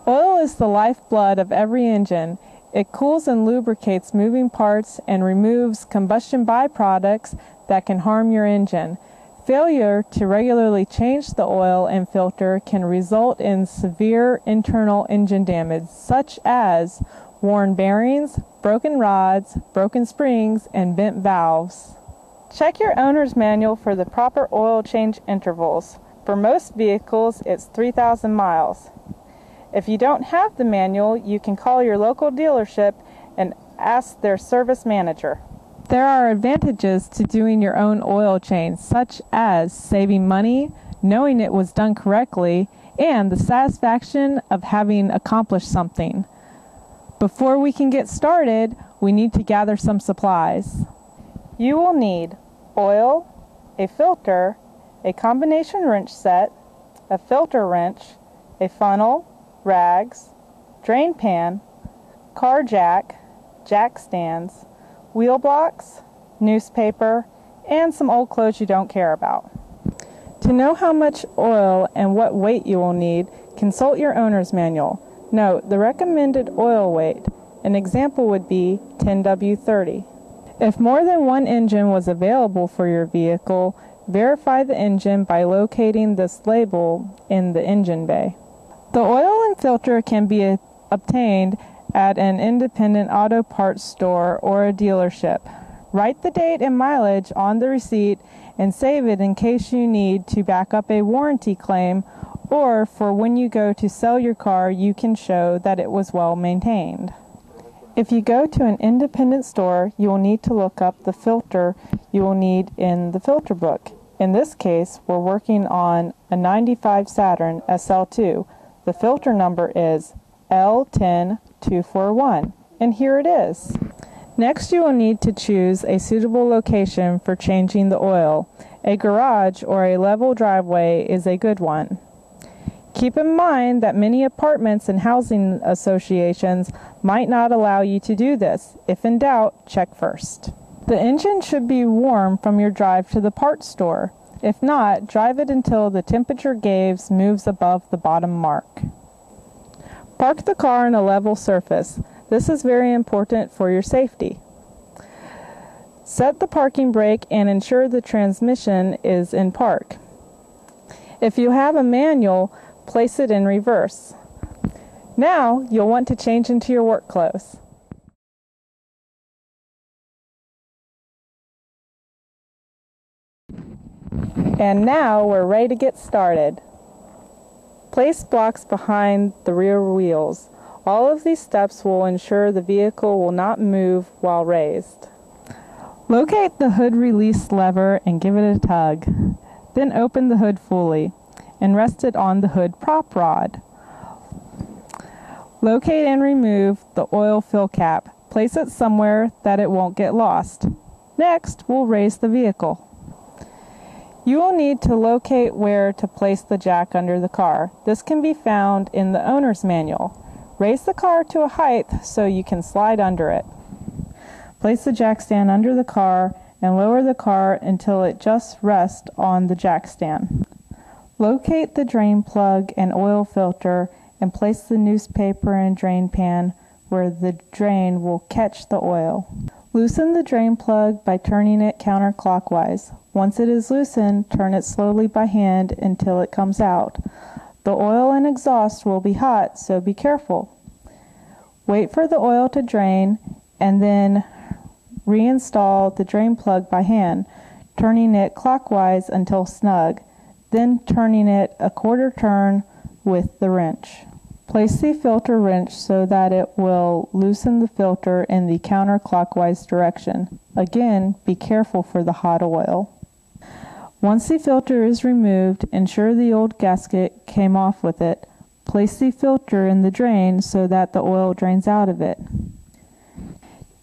Oil is the lifeblood of every engine. It cools and lubricates moving parts and removes combustion byproducts that can harm your engine. Failure to regularly change the oil and filter can result in severe internal engine damage, such as worn bearings, broken rods, broken springs, and bent valves. Check your owner's manual for the proper oil change intervals. For most vehicles, it's 3,000 miles. If you don't have the manual, you can call your local dealership and ask their service manager. There are advantages to doing your own oil change, such as saving money, knowing it was done correctly, and the satisfaction of having accomplished something. Before we can get started, we need to gather some supplies. You will need oil, a filter, a combination wrench set, a filter wrench, a funnel, rags, drain pan, car jack, jack stands, wheel blocks, newspaper, and some old clothes you don't care about. To know how much oil and what weight you will need, consult your owner's manual. Note the recommended oil weight. An example would be 10W30. If more than one engine was available for your vehicle, verify the engine by locating this label in the engine bay. The oil and filter can be obtained at an independent auto parts store or a dealership. Write the date and mileage on the receipt and save it in case you need to back up a warranty claim, or for when you go to sell your car, you can show that it was well maintained. If you go to an independent store, you will need to look up the filter you will need in the filter book. In this case, we're working on a 95 Saturn SL2. The filter number is L10241, and here it is. Next, you will need to choose a suitable location for changing the oil. A garage or a level driveway is a good one. Keep in mind that many apartments and housing associations might not allow you to do this. If in doubt, check first. The engine should be warm from your drive to the parts store. If not, drive it until the temperature gauge moves above the bottom mark. Park the car on a level surface. This is very important for your safety. Set the parking brake and ensure the transmission is in park. If you have a manual, place it in reverse. Now you'll want to change into your work clothes. And now we're ready to get started. Place blocks behind the rear wheels. All of these steps will ensure the vehicle will not move while raised. Locate the hood release lever and give it a tug. Then open the hood fully and rest it on the hood prop rod. Locate and remove the oil fill cap. Place it somewhere that it won't get lost. Next, we'll raise the vehicle. You will need to locate where to place the jack under the car. This can be found in the owner's manual. Raise the car to a height so you can slide under it. Place the jack stand under the car and lower the car until it just rests on the jack stand. Locate the drain plug and oil filter and place the newspaper and drain pan where the drain will catch the oil. Loosen the drain plug by turning it counterclockwise. Once it is loosened, turn it slowly by hand until it comes out. The oil and exhaust will be hot, so be careful. Wait for the oil to drain and then reinstall the drain plug by hand, turning it clockwise until snug, then turning it a quarter turn with the wrench. Place the filter wrench so that it will loosen the filter in the counterclockwise direction. Again, be careful for the hot oil. Once the filter is removed, ensure the old gasket came off with it. Place the filter in the drain so that the oil drains out of it.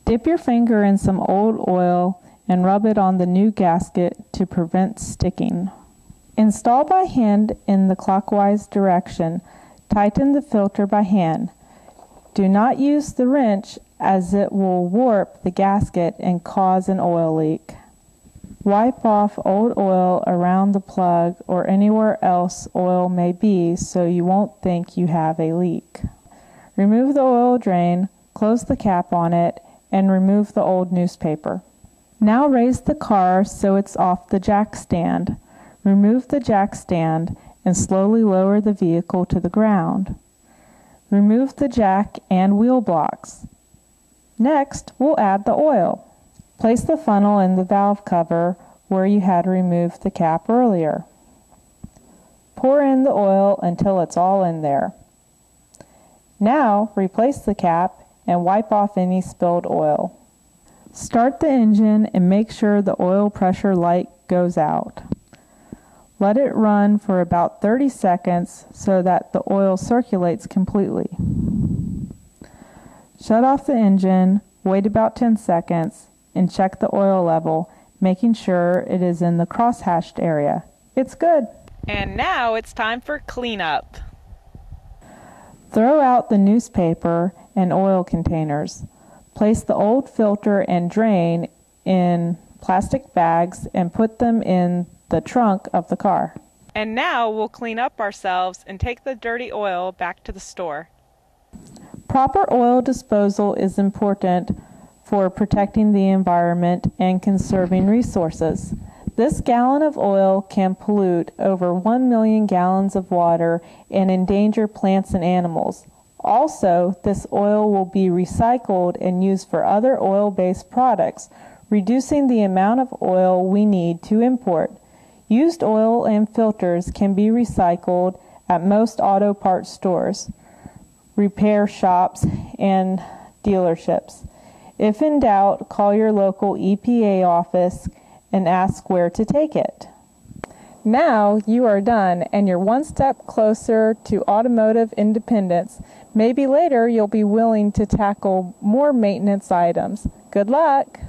Dip your finger in some old oil and rub it on the new gasket to prevent sticking. Install by hand in the clockwise direction. Tighten the filter by hand. Do not use the wrench as it will warp the gasket and cause an oil leak. Wipe off old oil around the plug or anywhere else oil may be so you won't think you have a leak. Remove the oil drain, close the cap on it, and remove the old newspaper. Now raise the car so it's off the jack stand. Remove the jack stand and slowly lower the vehicle to the ground. Remove the jack and wheel blocks. Next, we'll add the oil. Place the funnel in the valve cover where you had removed the cap earlier. Pour in the oil until it's all in there. Now, replace the cap and wipe off any spilled oil. Start the engine and make sure the oil pressure light goes out. Let it run for about 30 seconds so that the oil circulates completely. Shut off the engine, wait about 10 seconds, and check the oil level, making sure it is in the cross-hatched area. It's good. And now it's time for cleanup. Throw out the newspaper and oil containers. Place the old filter and drain in plastic bags and put them in the trunk of the car. And now we'll clean up ourselves and take the dirty oil back to the store. Proper oil disposal is important for protecting the environment and conserving resources. This gallon of oil can pollute over 1 million gallons of water and endanger plants and animals. Also, this oil will be recycled and used for other oil-based products, reducing the amount of oil we need to import. Used oil and filters can be recycled at most auto parts stores, repair shops, and dealerships. If in doubt, call your local EPA office and ask where to take it. Now you are done and you're one step closer to automotive independence. Maybe later you'll be willing to tackle more maintenance items. Good luck!